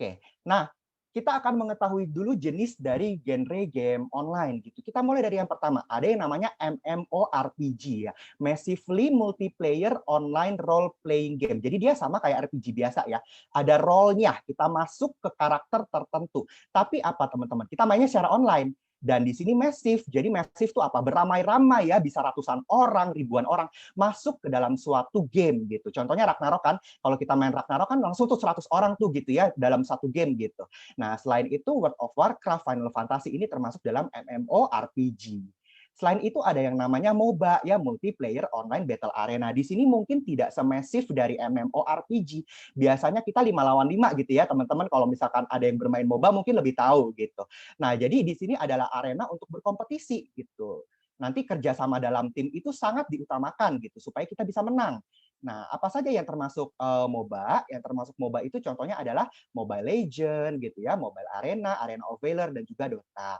Oke, nah kita akan mengetahui dulu jenis dari genre game online gitu. Kita mulai dari yang pertama, ada yang namanya MMORPG ya, Massively Multiplayer Online Role Playing Game. Jadi dia sama kayak RPG biasa ya, ada role-nya, kita masuk ke karakter tertentu. Tapi apa teman-teman? Kita mainnya secara online. Dan di sini massive. Jadi massive itu apa? Beramai-ramai ya, bisa ratusan orang, ribuan orang masuk ke dalam suatu game gitu. Contohnya Ragnarok kan, kalau kita main Ragnarok kan langsung tuh 100 orang tuh gitu ya dalam satu game gitu. Nah, selain itu World of Warcraft, Final Fantasy ini termasuk dalam MMORPG. Selain itu ada yang namanya MOBA ya, Multiplayer Online Battle Arena. Di sini mungkin tidak semasif dari MMORPG. Biasanya kita 5 lawan 5 gitu ya, teman-teman. Kalau misalkan ada yang bermain MOBA mungkin lebih tahu gitu. Nah, jadi di sini adalah arena untuk berkompetisi gitu. Nanti kerjasama dalam tim itu sangat diutamakan gitu supaya kita bisa menang. Nah, apa saja yang termasuk MOBA? Yang termasuk MOBA itu contohnya adalah Mobile Legend gitu ya, Mobile Arena, Arena of Valor dan juga Dota.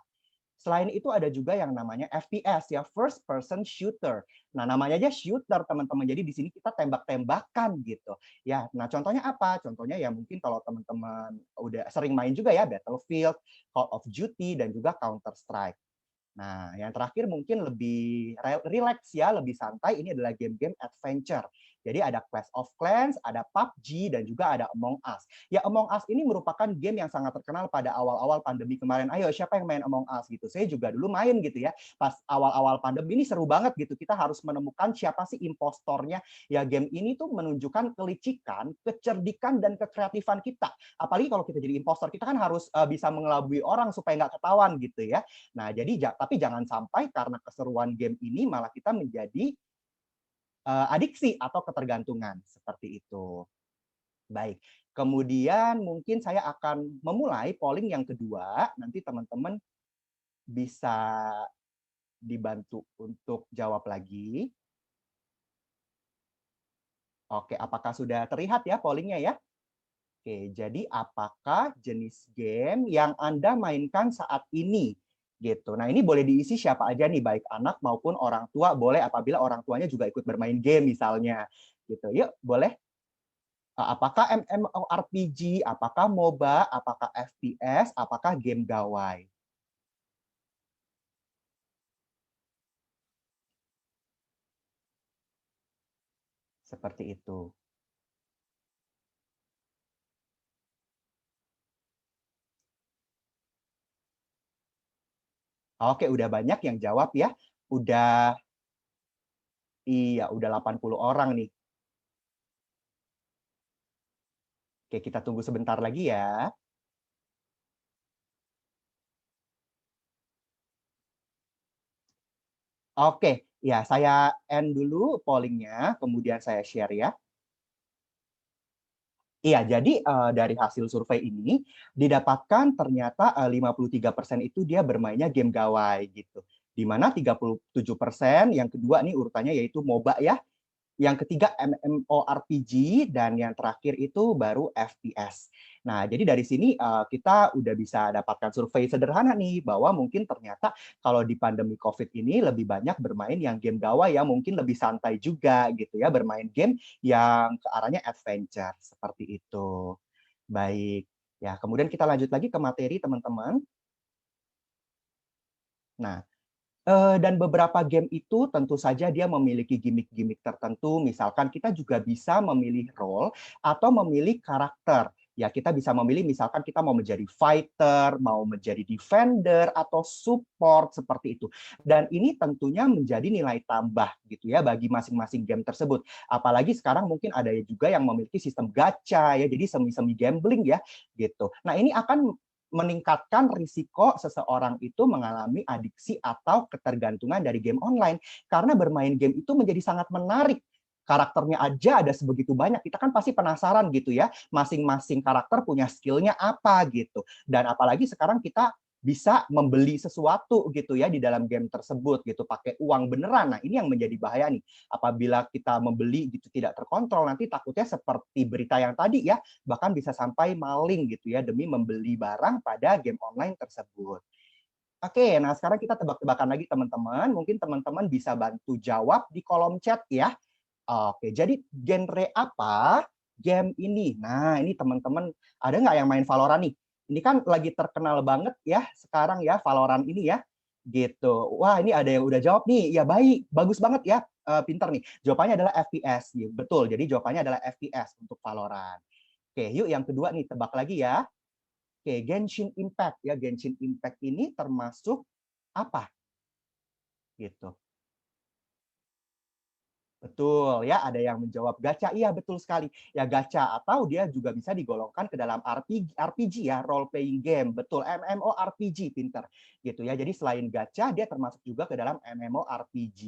Selain itu ada juga yang namanya FPS ya, first person shooter. Nah, namanya aja shooter teman-teman. Jadi di sini kita tembak-tembakan gitu. Ya, nah contohnya apa? Contohnya ya mungkin kalau teman-teman udah sering main juga ya Battlefield, Call of Duty dan juga Counter Strike. Nah, yang terakhir mungkin lebih relax ya, lebih santai, ini adalah game-game adventure. Jadi ada Clash of Clans, ada PUBG, dan juga ada Among Us. Ya, Among Us ini merupakan game yang sangat terkenal pada awal-awal pandemi kemarin. Ayo, siapa yang main Among Us gitu? Saya juga dulu main gitu ya. Pas awal-awal pandemi ini seru banget gitu. Kita harus menemukan siapa sih impostornya. Ya, game ini tuh menunjukkan kelicikan, kecerdikan, dan kekreatifan kita. Apalagi kalau kita jadi impostor, kita kan harus bisa mengelabui orang supaya nggak ketahuan gitu ya. Nah, jadi tapi jangan sampai karena keseruan game ini malah kita menjadi adiksi atau ketergantungan seperti itu. Baik. Kemudian mungkin saya akan memulai polling yang kedua. Nanti teman-teman bisa dibantu untuk jawab lagi. Oke, apakah sudah terlihat ya pollingnya ya? Oke, jadi apakah jenis game yang Anda mainkan saat ini? Gitu. Nah, ini boleh diisi siapa aja nih, baik anak maupun orang tua, boleh apabila orang tuanya juga ikut bermain game misalnya. Gitu. Yuk, boleh. Apakah MMORPG, apakah MOBA, apakah FPS, apakah game gawai? Seperti itu. Oke, udah banyak yang jawab ya. Udah iya, udah 80 orang nih. Oke, kita tunggu sebentar lagi ya. Oke, ya saya end dulu pollingnya, kemudian saya share ya. Iya, jadi dari hasil survei ini didapatkan ternyata 53% itu dia bermainnya game gawai gitu. Di mana 37% yang kedua nih urutannya yaitu MOBA ya, yang ketiga MMORPG, dan yang terakhir itu baru FPS. Nah, jadi dari sini kita udah bisa dapatkan survei sederhana nih, bahwa mungkin ternyata kalau di pandemi COVID ini lebih banyak bermain yang game gawai ya, mungkin lebih santai juga gitu ya, bermain game yang ke arahnya adventure, seperti itu. Baik, ya kemudian kita lanjut lagi ke materi teman-teman. Nah, dan beberapa game itu tentu saja dia memiliki gimmick-gimmick tertentu. Misalkan kita juga bisa memilih role atau memilih karakter. Ya, kita bisa memilih misalkan kita mau menjadi fighter, mau menjadi defender, atau support seperti itu. Dan ini tentunya menjadi nilai tambah gitu ya bagi masing-masing game tersebut. Apalagi sekarang mungkin ada juga yang memiliki sistem gacha ya, jadi semi-semi gambling ya gitu. Nah, ini akan meningkatkan risiko seseorang itu mengalami adiksi atau ketergantungan dari game online. Karena bermain game itu menjadi sangat menarik. Karakternya aja ada sebegitu banyak, kita kan pasti penasaran gitu ya, masing-masing karakter punya skillnya apa gitu. Dan apalagi sekarang kita bisa membeli sesuatu gitu ya di dalam game tersebut gitu pakai uang beneran. Nah, ini yang menjadi bahaya nih. Apabila kita membeli gitu tidak terkontrol, nanti takutnya seperti berita yang tadi ya, bahkan bisa sampai maling gitu ya demi membeli barang pada game online tersebut. Oke, nah sekarang kita tebak-tebakan lagi teman-teman. Mungkin teman-teman bisa bantu jawab di kolom chat ya. Oke, jadi genre apa game ini. Nah, ini teman-teman ada nggak yang main Valorant nih? Ini kan lagi terkenal banget ya sekarang ya Valorant ini ya. Gitu. Wah, ini ada yang udah jawab nih. Ya baik, bagus banget ya. Pinter nih. Jawabannya adalah FPS. Ya, betul. Jadi jawabannya adalah FPS untuk Valorant. Oke, yuk yang kedua nih, tebak lagi ya. Oke, Genshin Impact ya. Genshin Impact ini termasuk apa? Gitu. Betul ya, ada yang menjawab gacha. Iya, betul sekali. Ya gacha atau dia juga bisa digolongkan ke dalam RPG ya, role playing game. Betul, MMORPG pinter gitu ya. Jadi selain gacha dia termasuk juga ke dalam MMORPG.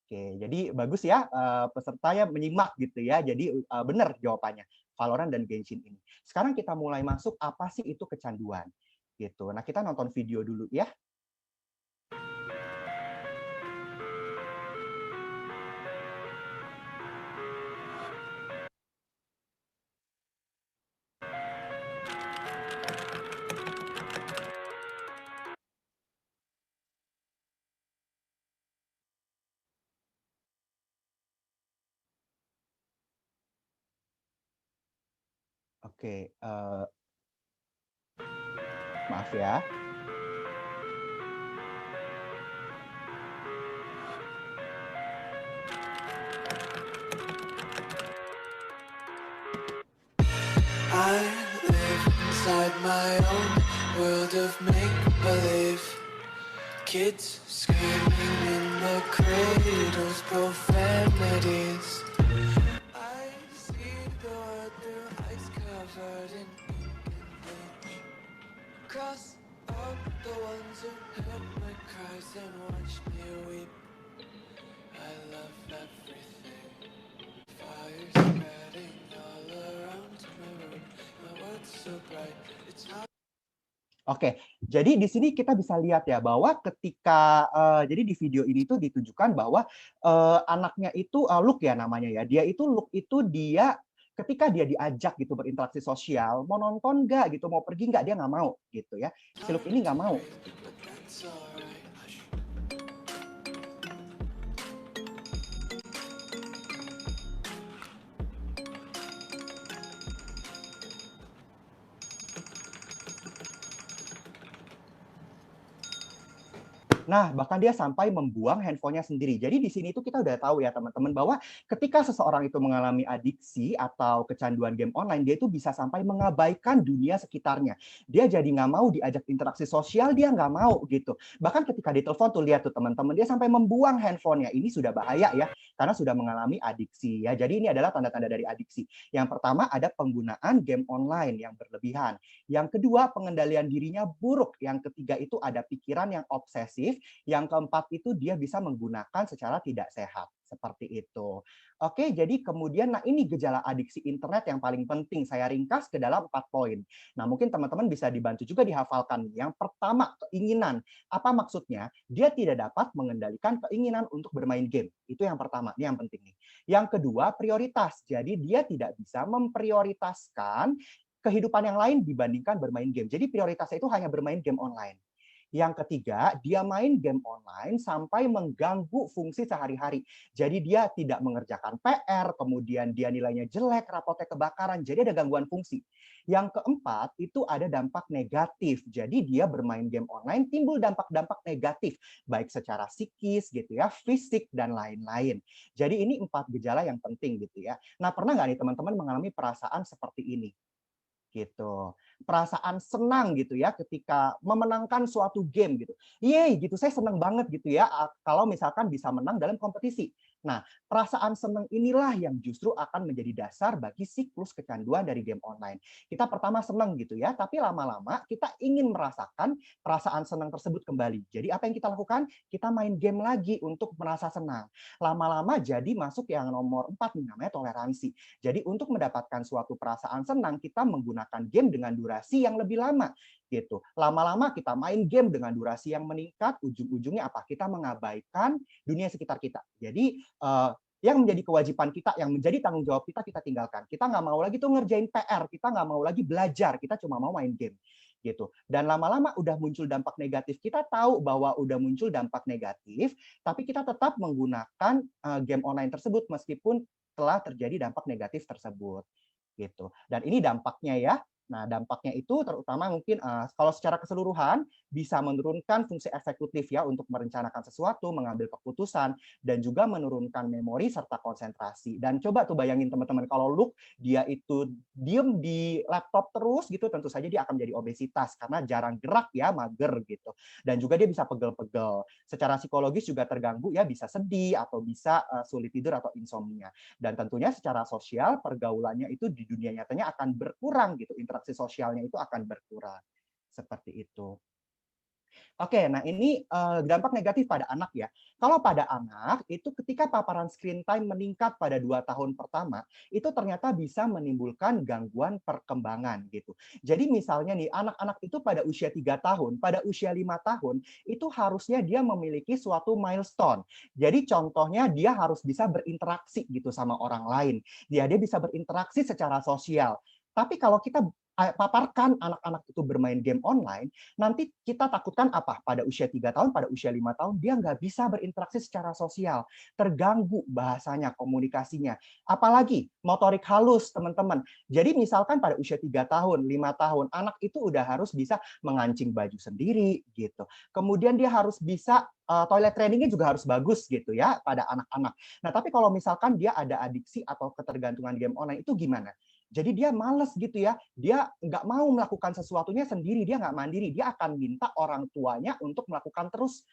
Oke, jadi bagus ya pesertanya menyimak gitu ya. Jadi benar jawabannya. Valorant dan Genshin ini. Sekarang kita mulai masuk apa sih itu kecanduan gitu. Nah, kita nonton video dulu ya. Oke, maaf ya. I live inside my own world of make-believe. Kids screaming in the cradles, profanities. I see the world through ice covered in ink and bleach. Cross out the ones who heard my cries and watched me weep. I love everything. Fire spreading all around my room. My world's so bright, it's hard. Oke, jadi di sini kita bisa lihat ya bahwa ketika jadi di video ini tuh ditunjukkan bahwa anaknya itu Luke ya namanya ya. Luke itu dia ketika dia diajak gitu berinteraksi sosial, mau nonton nggak gitu, mau pergi nggak, dia nggak mau gitu ya. Si Luke ini nggak mau. But that's alright. Hush. Nah, bahkan dia sampai membuang handphonenya sendiri. Jadi di sini itu kita udah tahu ya teman-teman bahwa ketika seseorang itu mengalami adiksi atau kecanduan game online, dia itu bisa sampai mengabaikan dunia sekitarnya. Dia jadi nggak mau diajak interaksi sosial, dia nggak mau gitu. Bahkan ketika ditelepon tuh lihat tuh teman-teman, dia sampai membuang handphonenya. Ini sudah bahaya ya, karena sudah mengalami adiksi ya. Jadi ini adalah tanda-tanda dari adiksi. Yang pertama ada penggunaan game online yang berlebihan. Yang kedua pengendalian dirinya buruk. Yang ketiga itu ada pikiran yang obsesif. Yang keempat itu dia bisa menggunakan secara tidak sehat. Seperti itu. Oke, jadi kemudian nah ini gejala adiksi internet yang paling penting. Saya ringkas ke dalam 4 poin. Nah, mungkin teman-teman bisa dibantu juga dihafalkan. Yang pertama, keinginan. Apa maksudnya? Dia tidak dapat mengendalikan keinginan untuk bermain game. Itu yang pertama, ini yang penting nih. Yang kedua, prioritas. Jadi dia tidak bisa memprioritaskan kehidupan yang lain dibandingkan bermain game. Jadi prioritasnya itu hanya bermain game online. Yang ketiga, dia main game online sampai mengganggu fungsi sehari-hari. Jadi dia tidak mengerjakan PR, kemudian dia nilainya jelek, rapotnya kebakaran, jadi ada gangguan fungsi. Yang keempat, itu ada dampak negatif. Jadi dia bermain game online timbul dampak-dampak negatif, baik secara psikis gitu ya, fisik dan lain-lain. Jadi ini 4 gejala yang penting gitu ya. Nah, pernah nggak nih teman-teman mengalami perasaan seperti ini? Gitu. Perasaan senang gitu ya ketika memenangkan suatu game gitu. Yeay gitu, saya senang banget gitu ya kalau misalkan bisa menang dalam kompetisi. Nah, perasaan senang inilah yang justru akan menjadi dasar bagi siklus kecanduan dari game online. Kita pertama senang gitu ya, tapi lama-lama kita ingin merasakan perasaan senang tersebut kembali. Jadi apa yang kita lakukan? Kita main game lagi untuk merasa senang. Lama-lama jadi masuk yang nomor 4 nih, namanya toleransi. Jadi untuk mendapatkan suatu perasaan senang, kita menggunakan game dengan durasi yang lebih lama gitu. Lama-lama kita main game dengan durasi yang meningkat, ujung-ujungnya apa? Kita mengabaikan dunia sekitar kita. Jadi yang menjadi kewajiban kita, yang menjadi tanggung jawab kita, kita tinggalkan. Kita nggak mau lagi tuh ngerjain PR, kita nggak mau lagi belajar, kita cuma mau main game gitu. Dan lama-lama udah muncul dampak negatif. Kita tahu bahwa udah muncul dampak negatif, tapi kita tetap menggunakan game online tersebut meskipun telah terjadi dampak negatif tersebut. gitu. Dan ini dampaknya ya. Nah, dampaknya itu terutama mungkin kalau secara keseluruhan bisa menurunkan fungsi eksekutif ya untuk merencanakan sesuatu, mengambil keputusan, dan juga menurunkan memori serta konsentrasi. Dan coba tuh bayangin teman-teman kalau Luke dia itu diem di laptop terus gitu, tentu saja dia akan menjadi obesitas karena jarang gerak ya, mager gitu. Dan juga dia bisa pegel-pegel. Secara psikologis juga terganggu ya, bisa sedih atau bisa sulit tidur atau insomnia. Dan tentunya secara sosial pergaulannya itu di dunia nyatanya akan berkurang gitu, interaksi sosialnya itu akan berkurang. Seperti itu. Oke, nah ini dampak negatif pada anak ya. Kalau pada anak itu ketika paparan screen time meningkat pada 2 tahun pertama, itu ternyata bisa menimbulkan gangguan perkembangan gitu. Jadi misalnya nih anak-anak itu pada usia 3 tahun, pada usia 5 tahun itu harusnya dia memiliki suatu milestone. Jadi contohnya dia harus bisa berinteraksi gitu sama orang lain. Dia bisa berinteraksi secara sosial. Tapi kalau kita paparkan anak-anak itu bermain game online, nanti kita takutkan apa? Pada usia 3 tahun, pada usia 5 tahun, dia nggak bisa berinteraksi secara sosial. Terganggu bahasanya, komunikasinya. Apalagi motorik halus, teman-teman. Jadi misalkan pada usia 3 tahun, 5 tahun, anak itu udah harus bisa mengancing baju sendiri, gitu. Kemudian dia harus bisa toilet trainingnya juga harus bagus gitu ya pada anak-anak. Nah, tapi kalau misalkan dia ada adiksi atau ketergantungan game online itu gimana? Jadi dia males gitu ya, dia nggak mau melakukan sesuatunya sendiri, dia nggak mandiri, dia akan minta orang tuanya untuk melakukan terus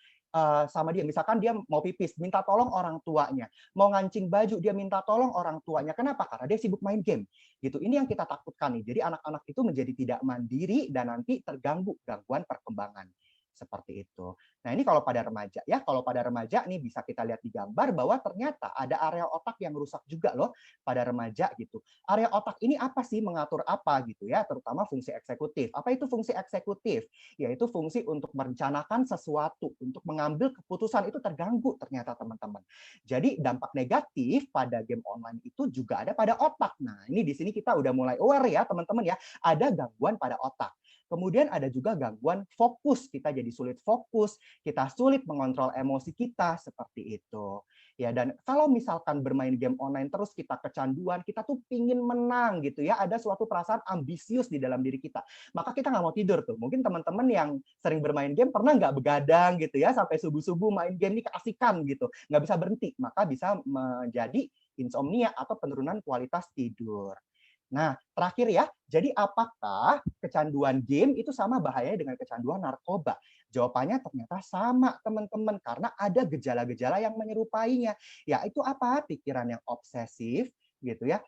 sama dia. Misalkan dia mau pipis, minta tolong orang tuanya. Mau ngancing baju, dia minta tolong orang tuanya. Kenapa? Karena dia sibuk main game. Gitu. Ini yang kita takutkan nih. Jadi anak-anak itu menjadi tidak mandiri dan nanti terganggu gangguan perkembangan. Seperti itu. Nah, ini kalau pada remaja ya, kalau pada remaja nih bisa kita lihat di gambar bahwa ternyata ada area otak yang rusak juga loh pada remaja gitu. Area otak ini apa sih, mengatur apa gitu ya, terutama fungsi eksekutif. Apa itu fungsi eksekutif? Yaitu fungsi untuk merencanakan sesuatu, untuk mengambil keputusan itu terganggu ternyata teman-teman. Jadi dampak negatif pada game online itu juga ada pada otak. Nah, ini di sini kita udah mulai aware ya teman-teman ya, ada gangguan pada otak. Kemudian ada juga gangguan fokus, kita jadi sulit fokus, kita sulit mengontrol emosi kita, seperti itu. Ya, dan kalau misalkan bermain game online terus kita kecanduan, kita tuh pingin menang gitu ya, ada suatu perasaan ambisius di dalam diri kita. Maka kita nggak mau tidur tuh. Mungkin teman-teman yang sering bermain game pernah nggak begadang gitu ya, sampai subuh-subuh main game ini keasikan gitu, nggak bisa berhenti. Maka bisa menjadi insomnia atau penurunan kualitas tidur. Nah, terakhir ya, jadi apakah kecanduan game itu sama bahayanya dengan kecanduan narkoba? Jawabannya ternyata sama, teman-teman, karena ada gejala-gejala yang menyerupainya. Yaitu apa? Pikiran yang obsesif, gitu ya,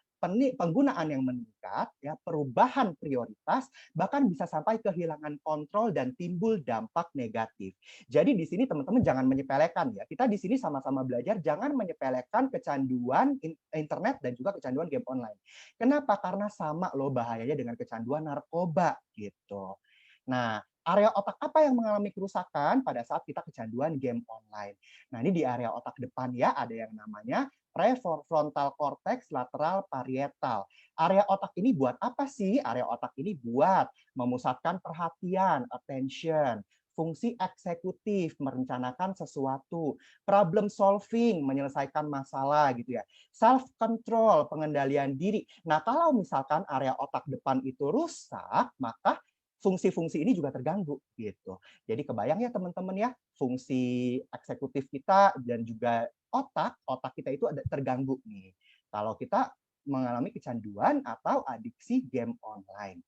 penggunaan yang meningkat, ya, perubahan prioritas, bahkan bisa sampai kehilangan kontrol dan timbul dampak negatif. Jadi di sini teman-teman jangan menyepelekan ya. Kita di sini sama-sama belajar jangan menyepelekan kecanduan internet dan juga kecanduan game online. Kenapa? Karena sama loh bahayanya dengan kecanduan narkoba gitu. Nah, area otak apa yang mengalami kerusakan pada saat kita kecanduan game online? Nah, ini di area otak depan ya, ada yang namanya prefrontal cortex lateral parietal. Area otak ini buat apa sih? Area otak ini buat memusatkan perhatian, attention, fungsi eksekutif, merencanakan sesuatu, problem solving, menyelesaikan masalah gitu ya, self control, pengendalian diri. Nah, kalau misalkan area otak depan itu rusak, maka fungsi-fungsi ini juga terganggu gitu. Jadi kebayang ya teman-teman ya, fungsi eksekutif kita dan juga otak kita itu ada terganggu nih. Kalau kita mengalami kecanduan atau adiksi game online.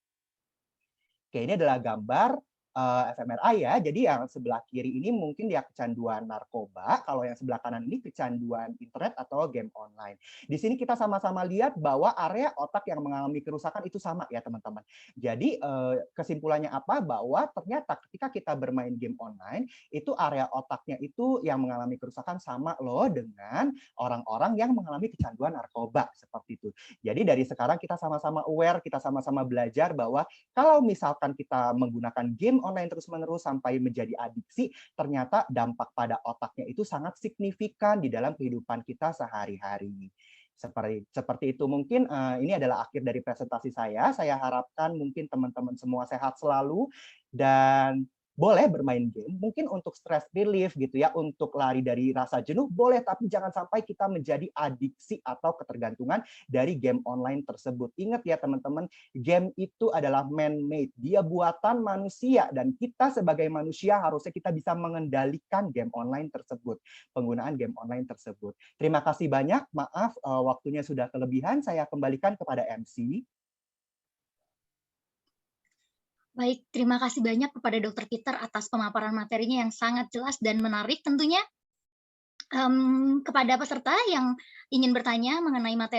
Oke, ini adalah gambar fMRI ya. Jadi yang sebelah kiri ini mungkin dia kecanduan narkoba, kalau yang sebelah kanan ini kecanduan internet atau game online. Di sini kita sama-sama lihat bahwa area otak yang mengalami kerusakan itu sama ya teman-teman. Jadi kesimpulannya apa? Bahwa ternyata ketika kita bermain game online, itu area otaknya itu yang mengalami kerusakan sama loh dengan orang-orang yang mengalami kecanduan narkoba seperti itu. Jadi dari sekarang kita sama-sama aware, kita sama-sama belajar bahwa kalau misalkan kita menggunakan game online terus-menerus sampai menjadi adiksi, ternyata dampak pada otaknya itu sangat signifikan di dalam kehidupan kita sehari-hari. Seperti itu. Mungkin ini adalah akhir dari presentasi saya. Saya harapkan mungkin teman-teman semua sehat selalu dan boleh bermain game, mungkin untuk stress relief gitu ya, untuk lari dari rasa jenuh boleh, tapi jangan sampai kita menjadi adiksi atau ketergantungan dari game online tersebut. Ingat ya teman-teman, game itu adalah man-made, dia buatan manusia, dan kita sebagai manusia harusnya kita bisa mengendalikan game online tersebut, penggunaan game online tersebut. Terima kasih banyak, maaf waktunya sudah kelebihan, saya kembalikan kepada MC. Baik, terima kasih banyak kepada Dr. Peter atas pemaparan materinya yang sangat jelas dan menarik tentunya. Kepada peserta yang ingin bertanya mengenai materi